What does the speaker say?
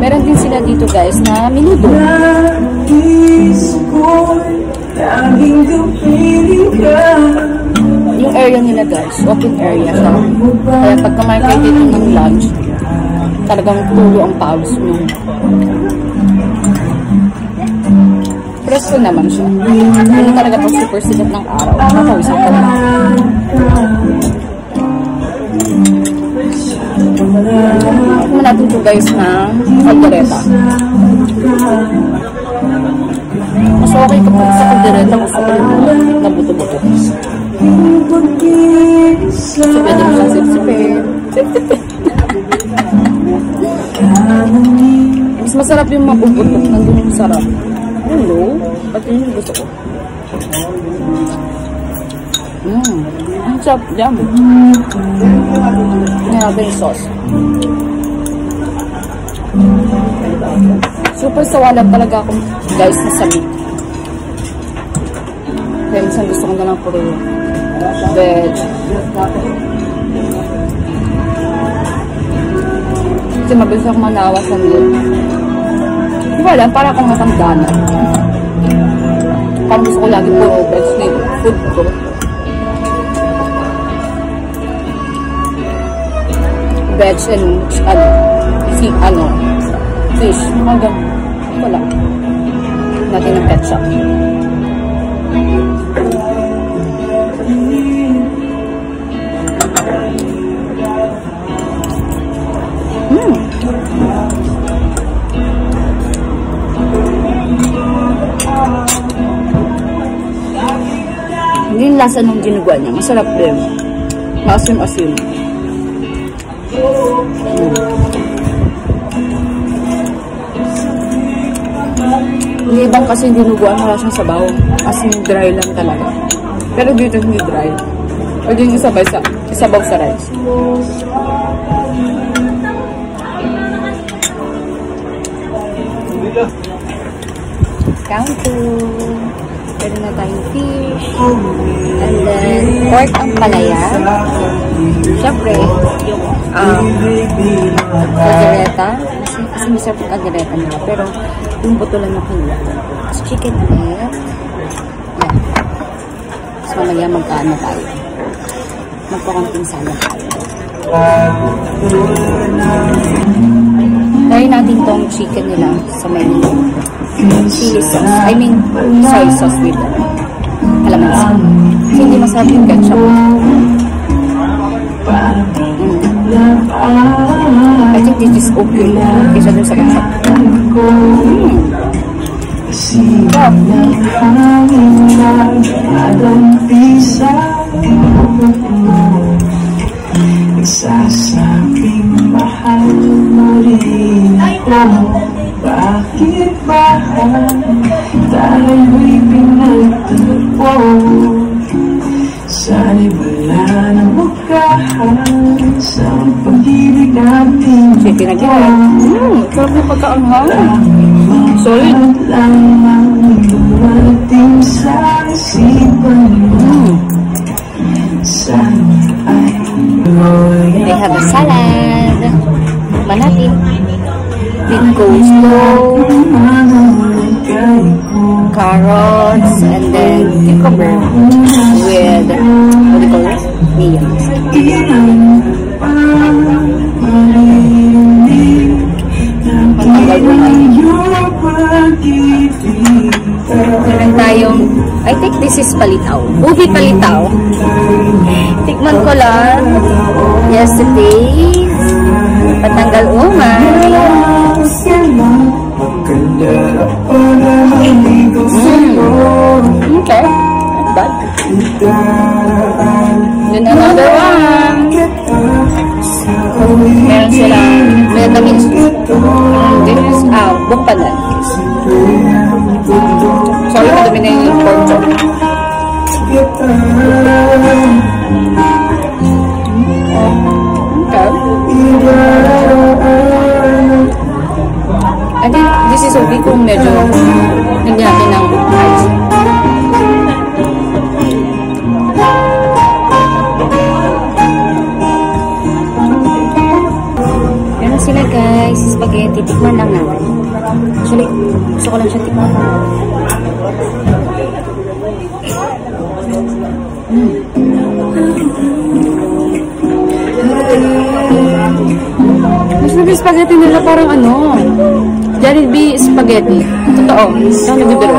Meron din sila dito guys na minudo. Yung area nila guys, open area siya. Kaya pag kumain kayo dito ng lunch, talagang tulo ang pawis mo. Presko naman siya. Hindi talaga pag super sikat ng araw. Matawisan ka naman. Tignan natin ito guys ng kaldereta. Mas okay kapag sa kaldereta gusto ko na buto-buto. So pwede mo siyang sip-sipin. Mas masarap yung mabubutot. Nandun yung sarap. Hello? Pati yung gusto ko. Ang sarap dyan. Ngayon yung sauce. Super sawalan talaga ako guys na sa meat. Kaya minsan gusto ko na lang puro veg. Kasi mabilis ako manawa sa meat. Hindi ko alam, para akong matanda na. Parang gusto ko lagi puro veg food ko. Veg and fish. Hanggang wala. Natin ng ketchup. Hindi yung lasa ng ginagawa niya. Masarap din. Maasim-asim. Yung ibang kasi dinuguan, wala siyang sabaw. As in, dry lang talaga. Pero dito hindi dry. Pwede yung isabaw sa rice. Count to. Pwede na tayong fish. And then, pork ang palaya. Siyempre, yung kaldereta. Kasi masarap yung kaldereta nila. Pero, yung buto lang na kinuha. Tapos chicken ulit. Yan. So, mamaya magkaano tayo. Magpakonting salad tayo. Try natin tong chicken nila sa may chili sauce. I mean, soy sauce with calamansi. Kasi hindi masarap yung ketchup. I think this is okay. Kaysa dun sa ketchup. Stop. Nagsasabing mahal mo rin ako. Bakit ba tayo'y pinagtagpo? Sana'y wala na magkahan sa pag-ibig natin. Sige na gano'n. Sarap na pagkaanghang. Solid. Lang ang dumating sa isipan mo. Sana ay We have a salad. Tikman natin. With coleslaw, carrots, and then cucumber with, what do you call it? Mayonnaise. Matanggal mo na yun. Meron tayong, I think this is palitaw. Ubi palitaw. Tikman ko lang. Yesterday. Patanggal umay. Okay. Not bad. Then another one. Meron silang vitamins. This is bukpanan. Sorry, madumi na yung pork chop. I think this is okay kung medyo hindi natin ng ice. Yan na sila guys, spaghetti. Tikman lang natin. Actually, gusto ko lang siya tikman. Mas naging spaghetti nila parang ano, Jollibee spaghetti. Totoo. Ito nagbibiro.